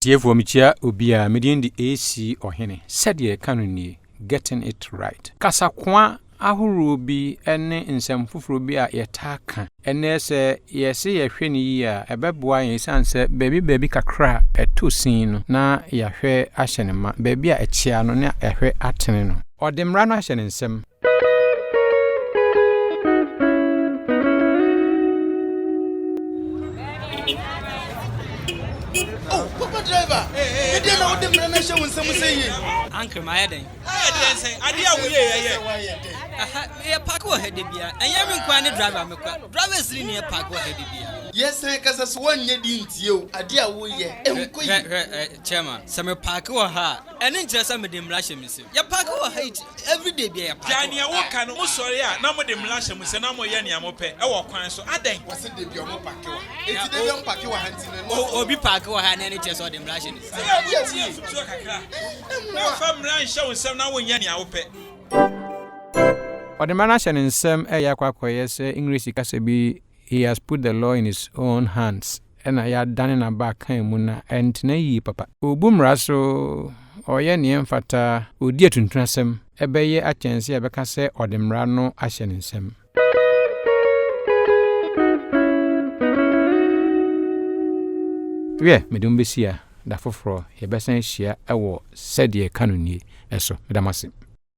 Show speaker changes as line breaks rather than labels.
Tiefo michia obia medin di AC ohene SƐDEƐ ka no NIE getting it right. Kasa kwa ahuru bi ene nsɛm foforo bi a yɛtaka ene sɛ yɛse yɛhwɛ ne yi a ɛbɛboa yɛn sanse baabi kakra ɛto sin no na yɛhwɛ ahyɛ ne ma baabi a ɛkyia no na yɛhwɛ atene no ɔdemra no ahyɛ ne nsɛm.
Driver, you didn't know what the man show when someone say,
Uncle, my head.
I park or head, and you haven't driver. Drivers in your park or head.
Yes, I guess one you didn't you. A dear way,
Chairman, some park or her, and interest some of them lashing me. Your park or hate every day be a Jania Walker, no sorry, no more them lashing with Sanamo Yaniamope, our coin so I think was it the Biomo Paco? It's the young Paco hunting or be park or hand any chest or them lashing.
Ɔdemra no ahyɛ ne nsɛm ɛyɛ akwakoyɛ sɛ English kasa bi he has put the law in his own hands ɛna yɛadane na ba kan mu na ɛntena yi papa obu mmara so ɔyɛ ne mfata odi atuntun asɛm ɛbɛyɛ akyɛnse ɛbɛka sɛ ɔdemra no ahyɛ ne nsɛm. Medum besia da foforo yɛbɛsan hyia ɛwɔ SƐDEƐ ka no NIE ɛso medamase.